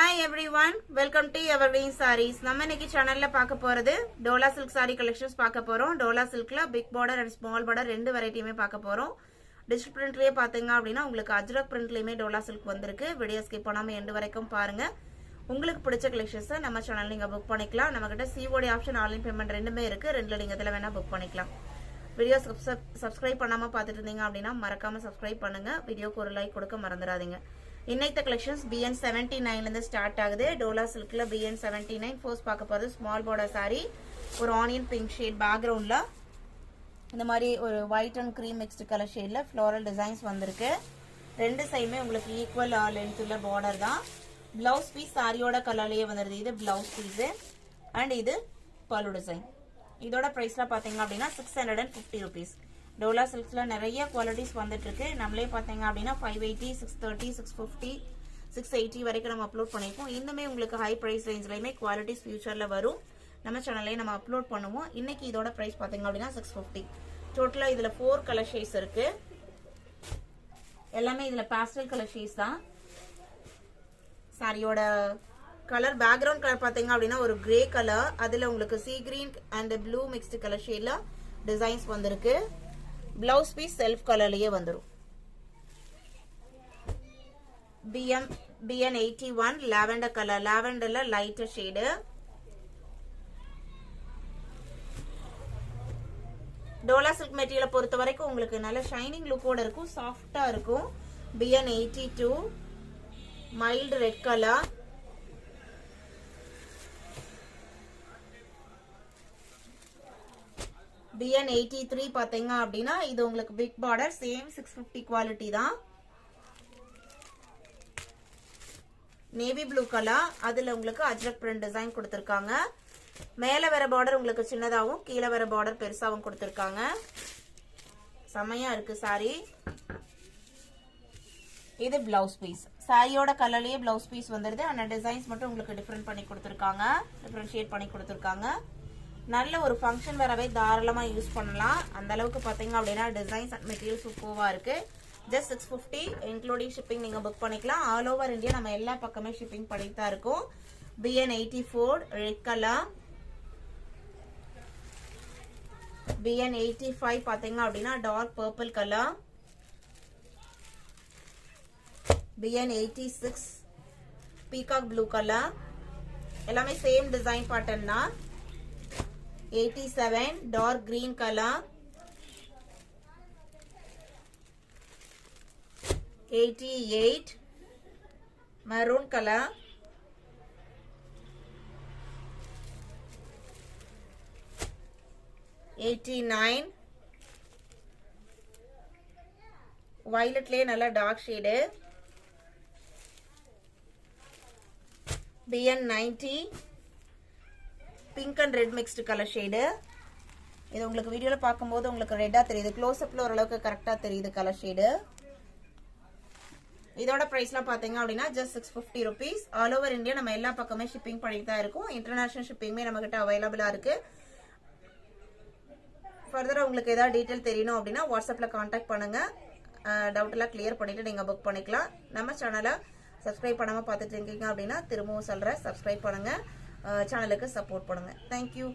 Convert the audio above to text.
Hi everyone, welcome to Evergreen Sarees. நம்ம இன்னைக்கு சேனல்ல பார்க்க போறது Dola silk saree collections பார்க்க போறோம். Dola silkல big border and small border ரெண்டு வெரைட்டியுமே பார்க்க போறோம். டிஜிட்டல் பிரிண்ட்லயே பாத்தீங்க அப்படினா உங்களுக்கு அஜ்ரக் பிரிண்ட்லயுமே Dola silk வந்திருக்கு. வீடியோ ஸ்கிப் பண்ணாம எண்ட் வரைக்கும் பாருங்க. உங்களுக்கு பிடிச்ச கலெக்ஷன்ஸ் நம்ம சேனல்ல நீங்க புக் பண்ணிக்கலாம். நம்மகிட்ட COD ஆப்ஷன் ஆன்லைன் பேமெண்ட் ரெண்டுமே இருக்கு. ரெண்டுல நீங்க இதல வேணா புக் பண்ணிக்கலாம். வீடியோ சப்ஸ்கிரைப் பண்ணாம பார்த்துட்டு இருந்தீங்க அப்படினா மறக்காம சப்ஸ்கிரைப் பண்ணுங்க. வீடியோக்கு ஒரு லைக் கொடுக்க மறந்துடாதீங்க. இன்னைக்கு collections BN79 ல இருந்து ஸ்டார்ட் ஆகுது. Dola silkல BN79 ஃபர்ஸ்ட் பார்க்க போறது ஸ்மால் border saree. ஒரு ஆனியன் பிங்க் ஷேட் பேக்ரவுண்ட்ல இந்த மாதிரி ஒரு white and cream mixed colour ஷேட்ல floral designs வந்திருக்கு. ரெண்டு சைடுமே உங்களுக்கு ஈக்குவல் லெந்த் உள்ள border தான். ப்ளவுஸ் பீஸ் சாரியோட கலர்லயே வந்திருது. இது ப்ளவுஸ் பீஸ் அண்ட் இது பல்லு டிசைன். இதோட பிரைஸ்ல பாத்தீங்க அப்படினா 650 rupees. Dola silksல நிறைய குவாலிட்டிஸ் வந்துட்டு இருக்கு. நம்மளே பாத்தீங்க அப்படினா 580, 630, 650, 680 வரைக்கும் நம்ம அப்லோட் பண்ணிருக்கோம். இன்னுமே உங்களுக்கு ஹை பிரைஸ் ரேஞ்ச்லயுமே குவாலிட்டிஸ் ஃபியூச்சர்ல வரும். நம்ம சேனல்லே நம்ம அப்லோட் பண்ணுவோம். இன்னைக்கு இதோட பிரைஸ் பாத்தீங்க அப்படினா 650. டோட்டலா இதுல 4 கலர் ஷேட்ஸ் இருக்கு. எல்லாமே இதுல பாஸ்டல் கலர் ஷேட்ஸ் தான். சாரியோட கலர் பேக்ரவுண்ட் கலர் பாத்தீங்க அப்படினா ஒரு கிரே கலர், அதுல உங்களுக்கு sea green and blue mixed colour ஷேட்ல டிசைன்ஸ் வந்திருக்கு. Blouse piece self கலர்லயே வந்துரும். BN81 lavender color, lavenderல lighter shade. Dola silk material பொறுத்த வரைக்கும் உங்களுக்கு நல்ல ஷைனிங் லுக்கோட இருக்கும், சாஃப்ட்டா இருக்கும். BN82 mild red color. BN83 பாத்தீங்க அப்படினா இது உங்களுக்கு பிக் பார்டர், சேம் 650 குவாலிட்டி தான். நேவி ப்ளூ கலர், அதுல உங்களுக்கு அஜ்ரக் பிரிண்ட் டிசைன் கொடுத்திருக்காங்க. மேல வர பார்டர் உங்களுக்கு சின்னதாவும் கீழ வர பார்டர் பெருசாவும் கொடுத்திருக்காங்க. செமையா இருக்கு சாரி. இது ப்ளவுஸ் பீஸ். சாரியோட கலர்லயே ப்ளவுஸ் பீஸ் வந்துருது. அந்த டிசைன்ஸ் மட்டும் உங்களுக்கு டிஃபரெண்ட் பண்ணி கொடுத்திருக்காங்க, டிஃபரன்ஷியேட் பண்ணி கொடுத்திருக்காங்க. நல்ல ஒரு ஃபங்க்ஷன் வரவே தாராளமா யூஸ் பண்ணலாம். அந்த அளவுக்கு பாத்தீங்க அப்படினா டிசைன்ஸ் அண்ட் மெட்டீரியல் சூப்பரா இருக்கு. ஜஸ்ட் 650 இன்க்ளூடிங் ஷிப்பிங் நீங்க புக் பண்ணிக்கலாம். ஆல் ஓவர் இந்தியா நம்ம எல்லா பக்கமே ஷிப்பிங் பண்ணிட்டு தான் இருக்கோம். BN84 red colour. BN85 பாத்தீங்க அப்படினா dark purple colour. BN86 peacock blue colour. எல்லாமே சேம் டிசைன் பேட்டர்ன் தான். 87 dark green color. 88 maroon color. 89 violet லே நல்ல dark shade. BN90 pink and red mixed colour shade. இது உங்களுக்கு வீடியோல பார்க்கும்போது உங்களுக்கு ரெட்டா தெரியுது, க்ளோஸ் அப்ல ஓரளவுக்கு கரெக்டா தெரியுது கலர் ஷேடு. இதோட பிரைஸ்லாம் பாத்தீங்க அப்படினா just 650 rupees. All over India நம்ம எல்லா பக்கமே ஷிப்பிங் பண்ணிட்டு தான் இருக்கோம். இன்டர்நேஷனல் ஷிப்பிங்மே நம்ம கிட்ட அவைலபிளா இருக்கு. ஃபர்தரா உங்களுக்கு ஏதாவது டீடைல் தெரியணும் அப்படினா வாட்ஸ்அப்ல கான்டாக்ட் பண்ணுங்க. டவுட் எல்லாம் கிளியர் பண்ணிட்டு நீங்க புக் பண்ணிக்கலாம். நம்ம சேனலை சப்ஸ்கிரைப் பண்ணாம பார்த்துட்டு இருக்கீங்க அப்படினா திரும்பவும் சொல்றேன், சப்ஸ்கிரைப் பண்ணுங்க, சேனலுக்கு சப்போர்ட் பண்ணுங்க. தேங்க்யூ.